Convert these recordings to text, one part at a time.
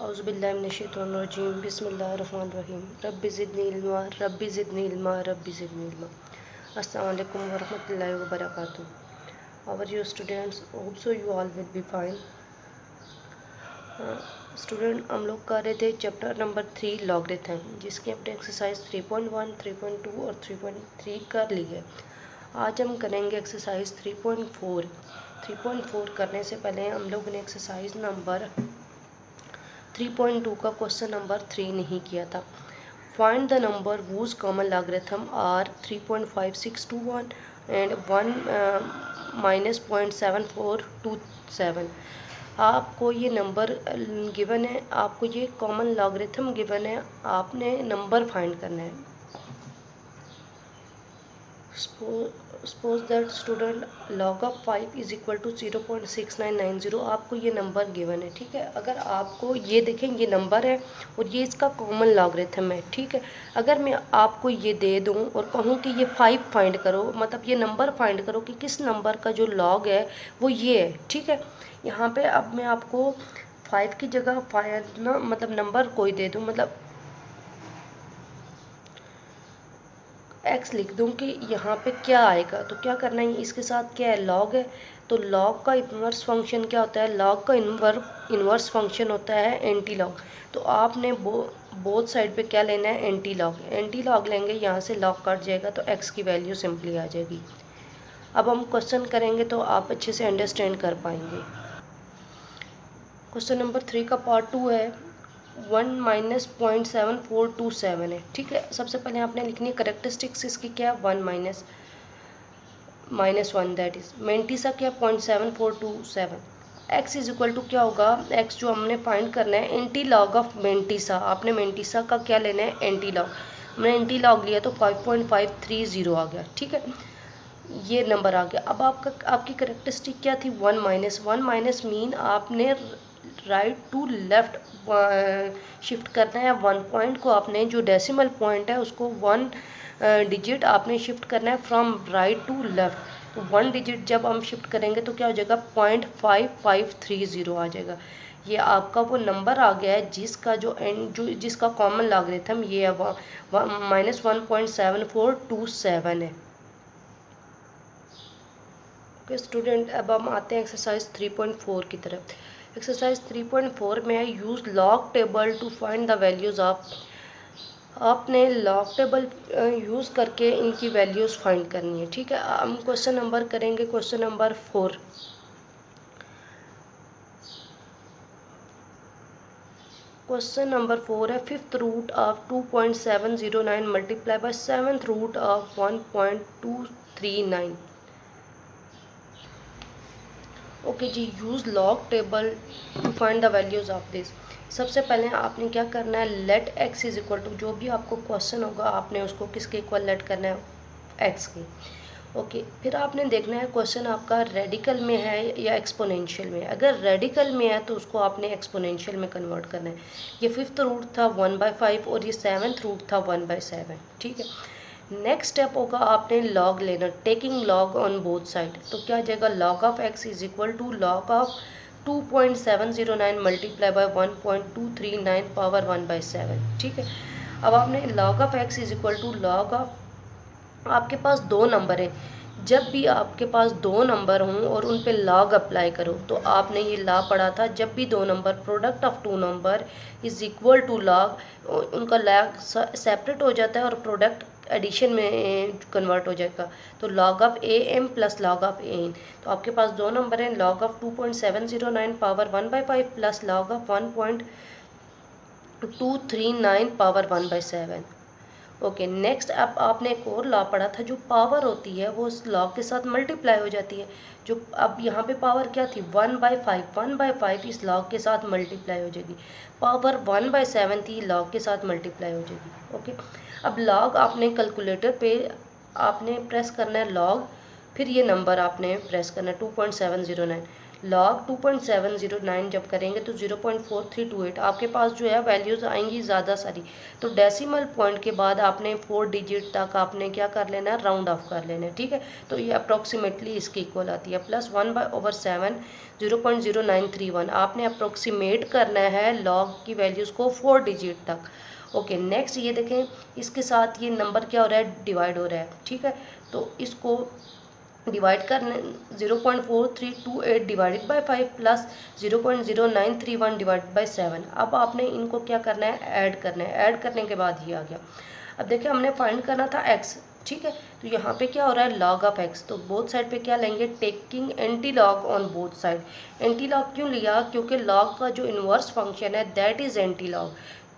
औज़ुबिल्लाहिमिनश्शैतानिर्रजीम बिस्मिल्लाहिर्रहमानिर्रहीम rabbi ज़िदनी इल्मा rabbi ज़िदनी इल्मा rabbi ज़िदनी इल्मा। अस्सलामु अलैकुम वरहमतुल्लाहि वबरकातुहू। How are you students? Hope so you all will be fine. Student, हम लोग कर रहे थे चैप्टर नंबर 3 लॉगरिथम, जिसकी अपने एक्सरसाइज 3.1, 3.2 और 3.3 कर ली है। आज हम करेंगे एक्सरसाइज 3.4। 3.4 करने से पहले हम लोगों ने एक्सरसाइज नंबर 3.2 का क्वेश्चन नंबर 3 नहीं किया था। Find the number whose common logarithm are 3.5621 and 1 minus 0.7427। आपको ये नंबर गिवन है, आपको ये कॉमन लॉगरिथम गिवन है, आपने नंबर फाइंड करना है। Suppose that student log of 5 is equal to 0.6990। आपको ये नंबर गिवन है, ठीक है। अगर आपको ये देखें, ये नंबर है और ये इसका कॉमन लॉगरिथम है, ठीक है। अगर मैं आपको ये दे दूं और कहूं कि ये 5 फाइंड करो, मतलब ये नंबर फाइंड करो कि किस नंबर का जो लॉग है वो ये है, ठीक है। यहाँ पे अब मैं आपको 5 की जगह 5 ना, मतलब नंबर कोई दे दूं, मतलब एक्स लिख दूं कि यहाँ पे क्या आएगा, तो क्या करना है, इसके साथ क्या है, लॉग है। तो लॉग का इन्वर्स फंक्शन क्या होता है, लॉग का इन्वर्स फंक्शन होता है एंटी लॉग। तो आपने बोथ साइड पे क्या लेना है, एंटी लॉग। एंटी लॉग लेंगे, यहाँ से लॉग कट जाएगा तो एक्स की वैल्यू सिंपली आ जाएगी। अब हम क्वेश्चन करेंगे तो आप अच्छे से अंडरस्टैंड कर पाएंगे। क्वेश्चन नंबर 3 का पार्ट 2 है, 1 माइनस 0.7427 है, ठीक है। सबसे पहले आपने लिखनी है करेक्टरिस्टिक्स इसकी क्या है, 1 माइनस 1, दैट इज मेंटिसा क्या 0.7427। एक्स इज इक्वल टू क्या होगा, एक्स जो हमने फाइंड करना है एंटी लॉग ऑफ मेंटिसा। आपने मेंटिसा का क्या लेना है, एंटी लॉग। हमने एंटी लॉग लिया तो 5.530 आ गया, ठीक है। ये नंबर आ गया। अब आपकी करेक्टरिस्टिक क्या थी, 1 माइनस मीन आपने राइट टू लेफ्ट शिफ्ट करना है। 1 पॉइंट को आपने, जो डेसिमल पॉइंट है उसको 1 डिजिट आपने शिफ्ट करना है फ्रॉम राइट टू लेफ्ट। तो 1 डिजिट जब हम शिफ्ट करेंगे तो क्या हो जाएगा, 0.5530 आ जाएगा। ये आपका वो नंबर आ गया है जिसका जिसका कॉमन लॉगरिथम ये है -1.7427 है। ओके स्टूडेंट, अब हम आते हैं एक्सरसाइज 3.4 की तरफ। एक्सरसाइज 3.4 में है use log table to find the values of. आपने लॉग टेबल यूज़ करके इनकी वैल्यूज़ फाइंड करनी है, ठीक है। हम क्वेश्चन नंबर करेंगे, क्वेश्चन नंबर 4। क्वेश्चन नंबर 4 है, 5th root of 2.709 multiply by 7th root of 1.239। Okay जी, use log table to find the values of this. सबसे पहले आपने क्या करना है, let X is equal to, जो भी आपको क्वेश्चन होगा आपने उसको किसके इक्वल लेट करना है, एक्स के। ओके, फिर आपने देखना है क्वेश्चन आपका रेडिकल में है या एक्सपोनेंशियल में है। अगर रेडिकल में है तो उसको आपने एक्सपोनेंशियल में कन्वर्ट करना है। ये 5th रूट था 1/5 और ये 7th रूट था 1/7, ठीक है। नेक्स्ट स्टेप होगा आपने लॉग लेना, taking log on both side. तो क्या आ जाएगा, log of x is equal to log of 2.709 multiply by 1.239 power 1/7, ठीक है। अब आपने log of x is equal to log of, आपके पास दो नंबर है, जब भी आपके पास दो नंबर हों और उन पे लॉग अप्लाई करो, तो आपने ये लॉ पढ़ा था, जब भी दो number product of two number is equal to log, उनका लॉग सेपरेट हो जाता है और प्रोडक्ट एडिशन में कन्वर्ट हो जाएगा। तो log of A M plus log of A N. तो आपके पास दो नंबर हैं, log of 2.709 power 1/5 plus log of 1.239 power 1/7। Okay, next अब आपने एक और लॉ पढ़ा था, जो पावर होती है वो उस लॉ के साथ मल्टीप्लाई हो जाती है। जो अब यहाँ पे पावर क्या थी, 1/5, 1/5 इस लॉ के साथ मल्टीप्लाई हो जाएगी। पावर 1/7 थी, लॉ के साथ मल्टीप्लाई हो जाएगी। ओके, अब लॉग आपने कैलकुलेटर पे आपने प्रेस करना है लॉग, फिर ये नंबर आपने प्रेस करना है 2.709। लॉग 2.709 जब करेंगे तो 0.4328 आपके पास जो है वैल्यूज़ आएंगी ज़्यादा सारी। तो डेसिमल पॉइंट के बाद आपने 4 डिजिट तक आपने क्या कर लेना है, राउंड ऑफ कर लेना है, ठीक है। तो ये अप्रोक्सीमेटली इसकी इक्वल आती है, प्लस 1/7 0.0931 आपने अप्रोक्सीमेट करना है लॉग की वैल्यूज़ को 4 डिजिट तक। ओके नेक्स्ट ये देखें, इसके साथ ये नंबर क्या हो रहा है, डिवाइड हो रहा है, ठीक है। तो इसको डिवाइड करने 0.4328 divided by 5 plus 0.0931 divided by 7। अब आपने इनको क्या करना है, ऐड करना है। ऐड करने के बाद ये आ गया। अब देखिए हमने फाइंड करना था x, ठीक है। तो यहाँ पे क्या हो रहा है, log ऑफ x। तो बोथ साइड पे क्या लेंगे, taking anti log on both side. Anti log क्यों लिया, क्योंकि log का जो इन्वर्स फंक्शन है दैट इज एंटी लॉग।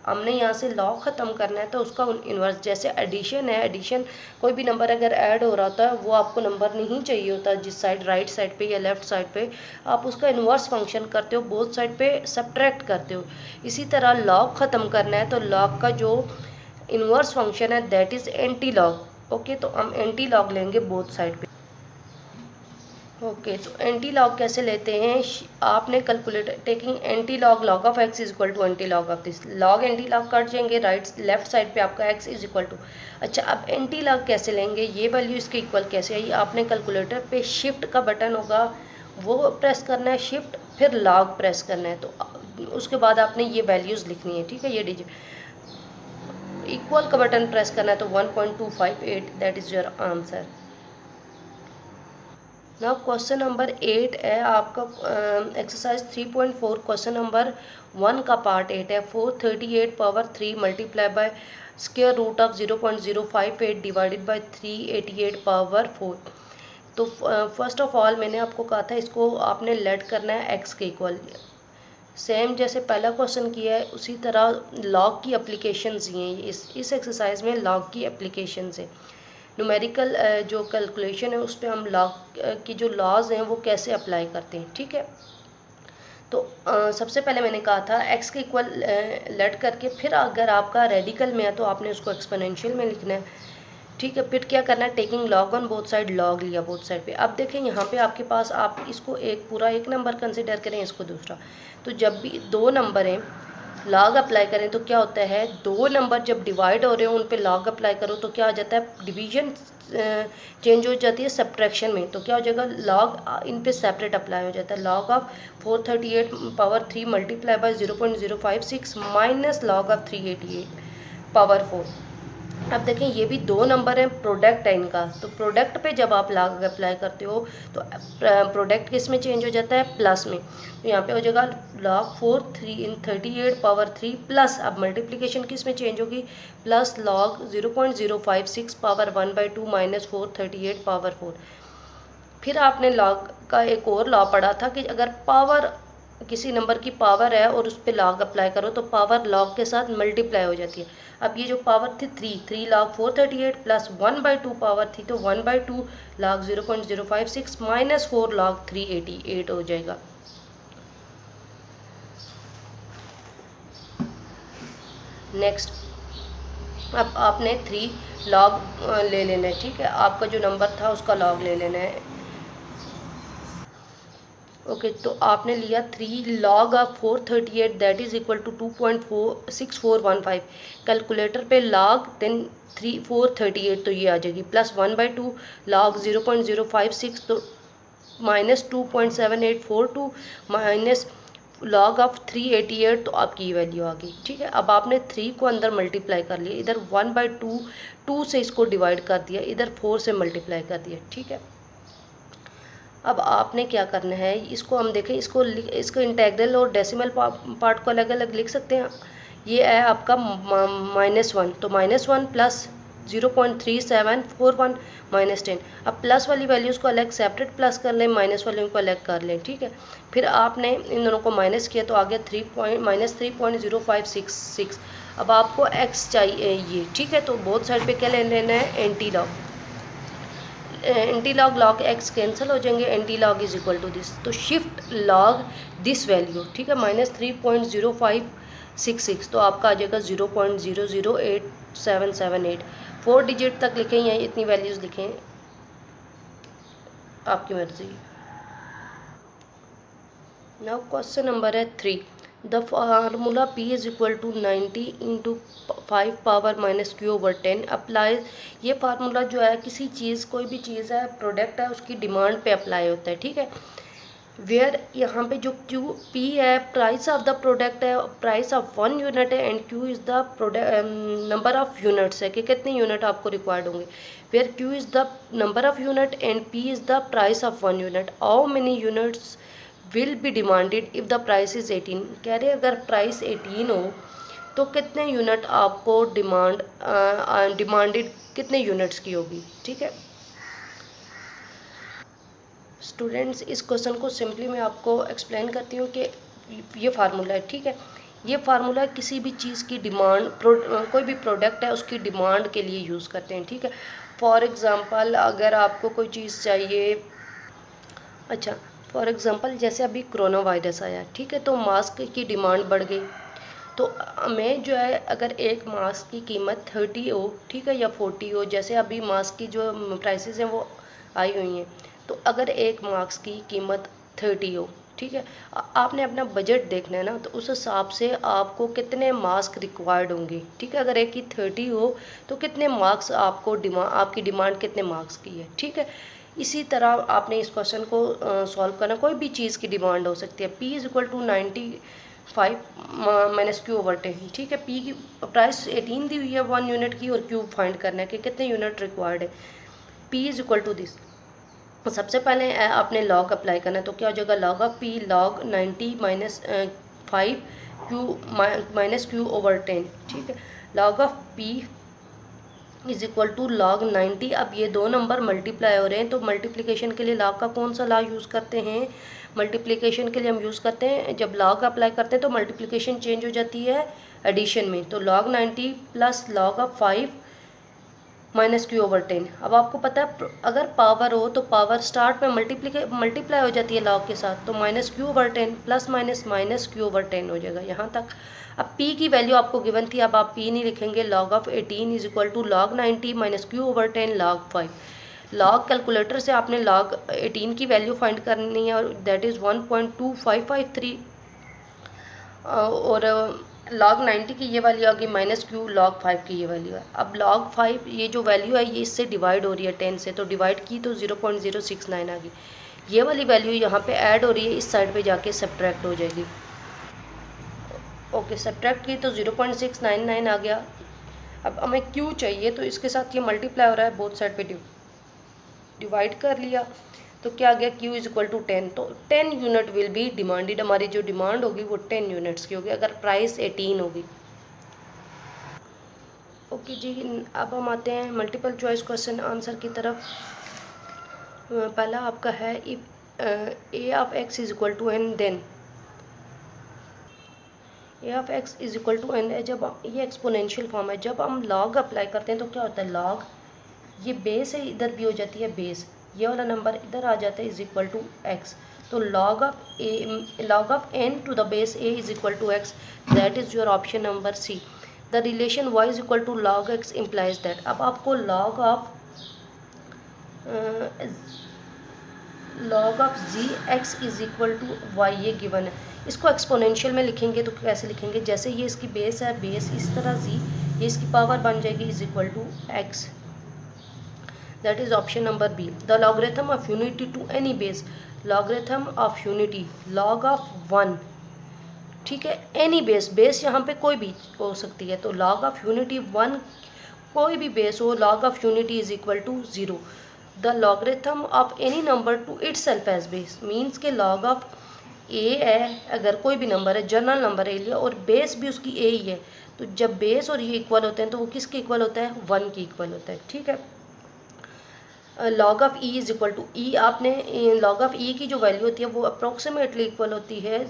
हमने यहाँ से लॉग ख़त्म करना है तो उसका इन्वर्स, जैसे एडिशन है, एडिशन कोई भी नंबर अगर ऐड हो रहा होता है वो आपको नंबर नहीं चाहिए होता जिस साइड, राइट साइड पे या लेफ्ट साइड पे, आप उसका इन्वर्स फंक्शन करते हो, बोथ साइड पे सब्ट्रैक्ट करते हो। इसी तरह लॉग ख़त्म करना है तो लॉग का जो इन्वर्स फंक्शन है that is anti log. Okay तो हम एंटी लॉग लेंगे बोथ साइड पे। ओके तो एंटी लॉग कैसे लेते हैं, आपने calculate taking anti log log of x is equal to anti log of this, log anti log cut जाएंगे, राइट लेफ्ट साइड पे आपका एक्स इज इक्वल टू। अच्छा अब एंटी लॉग कैसे लेंगे, ये वैल्यू इसके इक्वल कैसे आई, आपने कैलकुलेटर पे शिफ्ट का बटन होगा वो प्रेस करना है, शिफ्ट फिर लॉग प्रेस करना है, तो उसके बाद आपने ये वैल्यूज़ लिखनी है, ठीक है। ये डिजिट इक्वल का बटन प्रेस करना है तो 1.258 that is your answer. Now question number 8 है आपका एक्सरसाइज 3.4 क्वेश्चन नंबर 1 का पार्ट 8 है। 438 power 3 multiply by square root of 0.058 divided by 388 power 4। तो फर्स्ट ऑफ ऑल मैंने आपको कहा था इसको आपने लेट करना है एक्स के इक्वल। सेम जैसे पहला क्वेश्चन किया है उसी तरह लॉग की एप्लीकेशंस ही हैं, इस एक्सरसाइज में लॉग की एप्लीकेशंस है। न्यूमेरिकल जो कैलकुलेशन है उस पर हम लॉग की जो लॉज हैं वो कैसे अप्लाई करते हैं, ठीक है। तो सबसे पहले मैंने कहा था x के इक्वल लेट करके फिर अगर आपका रेडिकल में है तो आपने उसको एक्सपोनेंशियल में लिखना है, ठीक है। फिर क्या करना है, taking log on both side, log लिया बोथ साइड पे। अब देखें यहाँ पे आपके पास, आप इसको एक पूरा एक नंबर कंसिडर करें, इसको दूसरा। तो जब भी दो नंबर हैं लॉग अप्लाई करें तो क्या होता है, दो नंबर जब डिवाइड हो रहे हो उन पे लॉग अप्लाई करो तो क्या हो जाता है, डिवीजन चेंज हो जाती है सब्ट्रैक्शन में, तो क्या हो जाएगा, लॉग इन पे सेपरेट अप्लाई हो जाता है। Log of 438 power 3 multiply bye 0.056 minus log of 388 power 4। अब देखें ये भी दो नंबर हैं, प्रोडक्ट है इनका, तो प्रोडक्ट पे जब आप लॉग अप्लाई करते हो तो प्रोडक्ट किस में चेंज हो जाता है, प्लस में। तो यहाँ पे हो जाएगा लॉग 38 पावर 3 प्लस, अब मल्टीप्लिकेशन किस में चेंज होगी, plus log 0.056 power 1/2 minus 438 power 4। फिर आपने लॉग का एक और लॉ पढ़ा था कि अगर पावर किसी नंबर की पावर है और उस पर लॉग अप्लाई करो तो पावर लॉग के साथ मल्टीप्लाई हो जाती है। अब ये जो पावर थी 3 लॉग 438 प्लस 1/2 पावर थी तो 1/2 लॉग 0.056 माइनस 4 लॉग 388 हो जाएगा। नेक्स्ट अब आपने 3 लॉग ले लेना है, ठीक है। आपका जो नंबर था उसका लॉग ले लेना है। ओके तो आपने लिया 3 log of 438 that is equal to 2.6415। Calculator पे लॉग देन 438 तो ये आ जाएगी, प्लस 1/2 लॉग 0.056 तो माइनस 2.7842 माइनस लॉग ऑफ 388 तो आपकी वैल्यू आ गई, ठीक है। अब आपने 3 को अंदर मल्टीप्लाई कर लिया, इधर 1/2 2 से इसको डिवाइड कर दिया, इधर 4 से मल्टीप्लाई कर दिया, ठीक है। अब आपने क्या करना है, इसको हम देखें, इसको इंटेग्रल और डेसिमल पार्ट को अलग अलग लिख सकते हैं। ये है आपका -1, तो -1 प्लस 0.3741 -10। अब प्लस वाली वैल्यूज़ को अलग सेपरेट प्लस कर लें, माइनस वाली को अलग कर लें, ठीक है। फिर आपने इन दोनों को माइनस किया तो आ गया -3.0566। अब आपको x चाहिए ये, ठीक है। तो बोथ साइड पे क्या ले लेना है, anti log. Anti log log x cancel हो जाएंगे, anti log is equal to this, तो शिफ्ट लॉग दिस वैल्यू, ठीक है, -3.0566 तो आपका आ जाएगा 0.008778। 4 डिजिट तक लिखें या इतनी वैल्यूज़ लिखें, आपकी मर्जी। नाउ क्वेश्चन नंबर है 3। The formula P is equal to 90 into 5 power -q/10 apply. ये फार्मूला जो है किसी चीज़, कोई भी चीज़ है, प्रोडक्ट है, उसकी डिमांड पे अप्लाई होता है, ठीक है। वेयर यहाँ पे जो क्यू पी है प्राइस ऑफ द प्रोडक्ट है, प्राइस ऑफ 1 यूनिट है, and q is the product number of units है कि कितने यूनिट आपको रिक्वायर्ड होंगे। Where q is the number of unit and p is the price of 1 unit, how many units will be demanded if the price is 18। कह रहे अगर price 18 हो तो कितने यूनिट आपको डिमांडेड कितने यूनिट्स की होगी, ठीक है। स्टूडेंट्स, इस क्वेश्चन को सिंपली मैं आपको एक्सप्लेन करती हूँ कि ये फार्मूला है, ठीक है। ये फार्मूला किसी भी चीज़ की डिमांड, कोई भी प्रोडक्ट है उसकी डिमांड के लिए यूज़ करते हैं, ठीक है। फॉर एग्ज़ाम्पल अगर आपको कोई चीज़ चाहिए, अच्छा फॉर एग्ज़ाम्पल जैसे अभी कोरोना वायरस आया, ठीक है, तो मास्क की डिमांड बढ़ गई। तो हमें जो है अगर एक मास्क की कीमत 30 हो, ठीक है, या 40 हो, जैसे अभी मास्क की जो प्राइसेस हैं वो आई हुई हैं, तो अगर एक मास्क की कीमत 30 हो, ठीक है, आपने अपना बजट देखना है ना, तो उस हिसाब से आपको कितने मास्क रिक्वायर्ड होंगे, ठीक है। अगर एक की 30 हो तो कितने मार्क्स आपको आपकी डिमांड कितने मार्क्स की है, ठीक है। इसी तरह आपने इस क्वेश्चन को सॉल्व करना, कोई भी चीज़ की डिमांड हो सकती है। P is equal to 95 -q/10, ठीक है। P की प्राइस 18 दी हुई है 1 यूनिट की, और Q फाइंड करना है कि कितने यूनिट रिक्वायर्ड है। P इज इक्वल टू दिस, सबसे पहले आपने लॉग अप्लाई करना है, तो क्या हो जाएगा, log of P log 90 -5 q/10, ठीक है। Log of P is equal to log 90। अब ये दो नंबर मल्टीप्लाई हो रहे हैं, तो मल्टीप्लिकेशन के लिए लॉग का कौन सा लॉ यूज़ करते हैं, मल्टीप्लिकेशन के लिए हम यूज़ करते हैं, जब लॉग अप्लाई करते हैं तो मल्टीप्लिकेशन चेंज हो जाती है एडिशन में। तो log 90 plus log of 5 -q/10। अब आपको पता है अगर पावर हो तो पावर स्टार्ट में मल्टीप्लाई हो जाती है लॉग के साथ, तो -q/10 प्लस माइनस -q/10 हो जाएगा यहाँ तक। अब p की वैल्यू आपको गिवन थी, अब आप p नहीं लिखेंगे। Log of 18 is equal to log 90 -q/10 log 5। Log calculator से आपने लॉग 18 की वैल्यू फाइंड करनी है, और दैट इज़ 1.2553, और लॉग 90 की ये वैल्यू आ गई -q, लॉग 5 की ये वैल्यू है। अब लॉग 5 ये जो वैल्यू है ये इससे डिवाइड हो रही है 10 से, तो डिवाइड की तो 0.069 आ गई। ये वाली वैल्यू यहाँ पे ऐड हो रही है, इस साइड पे जाके सब्ट्रैक्ट हो जाएगी। ओके, सब्ट्रैक्ट की तो 0.699 आ गया। अब हमें q चाहिए, तो इसके साथ ये मल्टीप्लाई हो रहा है, बोथ साइड पे डिवाइड कर लिया, तो क्या आ गया, q इज इक्वल टू 10। तो 10 यूनिट विल बी डिमांडेड, हमारी जो डिमांड होगी वो 10 यूनिट्स की होगी अगर प्राइस 18 होगी। ओके जी, अब हम आते हैं मल्टीपल चॉइस क्वेश्चन आंसर की तरफ। पहला आपका है, if a of x is equal to n, then a of x is equal to n है। जब ये एक्सपोनेंशियल फॉर्म है, जब हम लॉग अप्लाई करते हैं तो क्या होता है, लॉग ये बेस है, इधर भी हो जाती है बेस, ये वाला नंबर इधर आ जाता है, इज इक्वल टू x। तो log of n to the base a is equal to x, that is your option number C. The relation y is equal to log x implies that. अब आपको log of g x is equal to y ये given है। इसको exponential में लिखेंगे तो कैसे लिखेंगे, जैसे ये इसकी बेस है, बेस इस तरह जी, ये इसकी पावर बन जाएगी is equal to x, that is option number B. The logarithm of unity to any base, logarithm of unity log of 1, ठीक है, एनी बेस, बेस यहाँ पे कोई भी हो सकती है, तो लॉग ऑफ यूनिटी 1 कोई भी बेस हो, log of unity is equal to 0। The logarithm of any number to its self as base, means के लॉग ऑफ ए है, अगर कोई भी नंबर है, जनरल नंबर है लिया, और बेस भी उसकी ए ही है, तो जब बेस और ये इक्वल होते हैं तो वो किसके इक्वल होता है, 1 की इक्वल होता है, ठीक है। Log of E is equal to E, आपने लॉग ऑफ ई की जो वैल्यू होती है वो अप्रोक्सीमेटली इक्वल होती है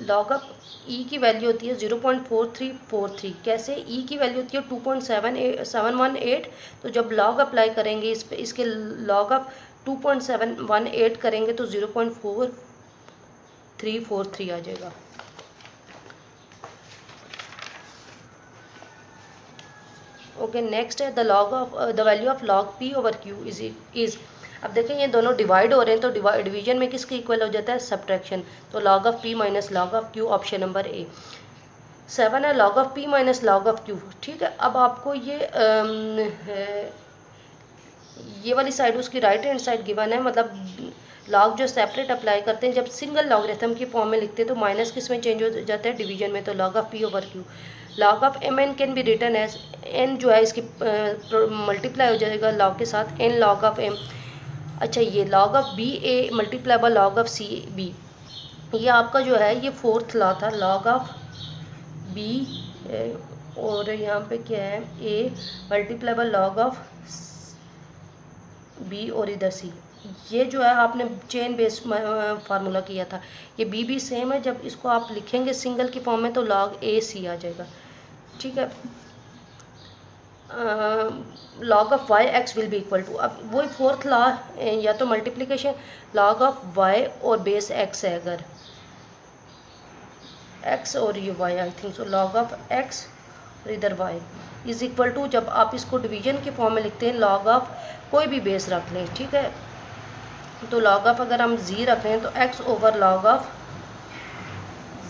लॉग ऑफ ई की वैल्यू होती है 0.4343। कैसे, ई की वैल्यू होती है 2.718, तो जब लॉग अप्लाई करेंगे इस पे, इसके लॉग ऑफ 2.718 करेंगे तो 0.4343 आ जाएगा। ओके, नेक्स्ट है the value of log P over Q is अब देखें ये दोनों डिवाइड हो रहे हैं तो डिवीजन में किसके इक्वल हो जाता है, सब्ट्रैक्शन। तो log of p minus log of q, option number A. 7 है log of p minus log of q। ठीक है, अब आपको ये वाली साइड उसकी राइट हैंड साइड गिवन है, मतलब लॉग जो सेपरेट अप्लाई करते हैं जब सिंगल लॉगरिथम की फॉर्म में लिखते हैं तो माइनस किस में चेंज हो जाता है, डिवीजन में। तो log of p over q, log of mn can be written as n जो है इसकी मल्टीप्लाई हो जाएगा लॉग के साथ n लॉग ऑफ m। अच्छा, ये log of B A multiply by log of C B, ये आपका जो है ये फोर्थ लॉ था, लॉग ऑफ बी और यहाँ पे क्या है A multiply by log of B और इधर सी। ये जो है आपने चेन बेस्ड फार्मूला किया था, ये बी भी सेम है। जब इसको आप लिखेंगे सिंगल की फॉर्म में तो लॉग ए सी आ जाएगा। ठीक है, log of y x will be equal to, अब वही फोर्थ लॉ, या तो मल्टीप्लिकेशन लॉग ऑफ वाई और बेस एक्स है, अगर एक्स और ये y I think so, log of x और इधर वाई इज इक्वल टू, जब आप इसको डिवीजन के फॉर्म में लिखते हैं लॉग ऑफ कोई भी बेस रख लें। ठीक है, तो लॉग ऑफ अगर हम जी रख रहे हैं तो x over log of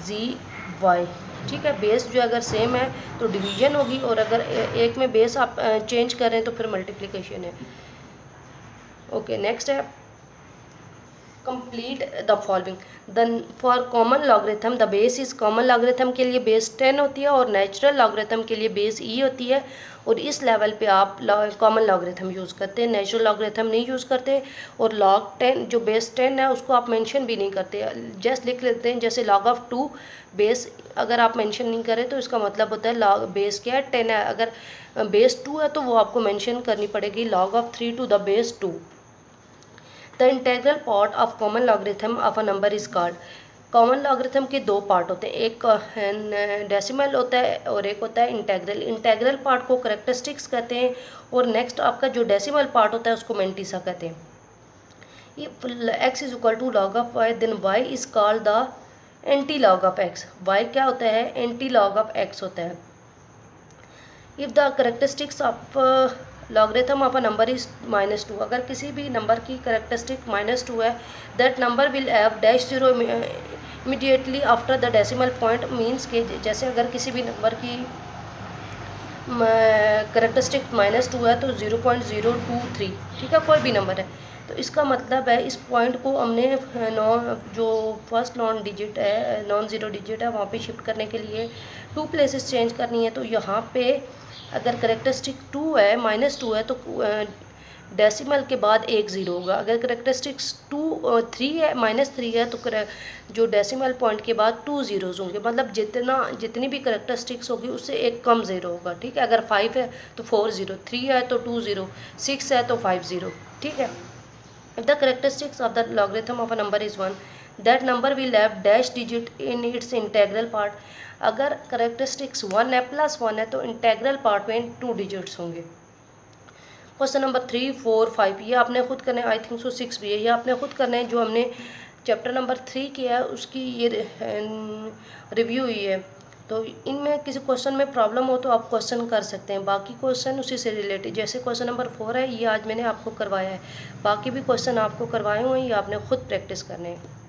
g y. ठीक है, बेस जो अगर सेम है तो डिवीजन होगी, और अगर एक में बेस आप चेंज कर रहे हैं तो फिर मल्टीप्लिकेशन है। ओके, नेक्स्ट है complete the following. Then for common logarithm the base is, common logarithm के लिए बेस 10 होती है और नेचुरल लॉगरिथम के लिए बेस ई होती है, और इस लेवल पे आप कॉमन लॉगरिथम यूज़ करते हैं, नेचुरल लॉगरिथम नहीं यूज़ करते। और लॉग 10 जो बेस 10 है उसको आप मेंशन भी नहीं करते, जस्ट लिख लेते हैं। जैसे लॉग ऑफ 2 बेस अगर आप मेंशन नहीं करें तो इसका मतलब होता है लॉग बेस क्या है, 10 है। अगर बेस 2 है तो वो आपको मेंशन करनी पड़ेगी, log of 3 to the base 2। The integral part of common logarithm of a number is called. Common logarithm के दो पार्ट होते हैं, एक डेसिमल होता है और एक होता है इंटेग्रल। इंटेग्रल पार्ट को करेक्टरिस्टिक्स कहते हैं, और नेक्स्ट आपका जो डेसिमल पार्ट होता है उसको मेंटिसा कहते हैं। ये x is equal to log of y, then y is called the anti log of x. Y क्या होता है, एंटी लॉग ऑफ एक्स होता है। If the characteristics of logarithm of a number is -2, अगर किसी भी नंबर की करेक्टरिस्टिक -2 है, that number will have dash zero immediately after the decimal point. Means के जैसे अगर किसी भी नंबर की करेक्टरिस्टिक -2 है तो 0.023, ठीक है, कोई भी नंबर है, तो इसका मतलब है इस पॉइंट को हमने जो फर्स्ट नॉन ज़ीरो डिजिट है वहाँ पे शिफ्ट करने के लिए 2 प्लेसेस चेंज करनी है। तो यहाँ पे अगर करेक्टरिस्टिक 2 है, -2 है, तो डेसिमल के बाद एक ज़ीरो होगा। अगर करेक्टरिस्टिक्स 3 है, -3 है, तो जो डेसिमल पॉइंट के बाद 2 ज़ीरोज़ होंगे, मतलब जितनी भी करेक्टरिस्टिक्स होगी उससे एक कम ज़ीरो होगा। ठीक है, अगर 5 है तो 4 ज़ीरो, 3 है तो 2 ज़ीरो, 6 है तो 5 ज़ीरो। ठीक है, if the characteristics of the logarithm of a number is 1, that number will have dash digit in its integral part। अगर करेक्टरिस्टिक्स 1 है, +1 है, तो इंटेग्रल पार्ट में 2 डिजिट्स होंगे। क्वेश्चन नंबर 3, 4, 5 ये आपने खुद करना है, आई थिंक सो 6 भी है, ये आपने खुद करना है। जो हमने चैप्टर नंबर 3 किया है उसकी ये रिव्यू हुई है, तो इनमें किसी क्वेश्चन में प्रॉब्लम हो तो आप क्वेश्चन कर सकते हैं। बाकी क्वेश्चन उसी से रिलेटेड, जैसे क्वेश्चन नंबर 4 है, ये आज मैंने आपको करवाया है, बाकी भी क्वेश्चन आपको करवाए हुए हैं, ये आपने खुद प्रैक्टिस करने हैं।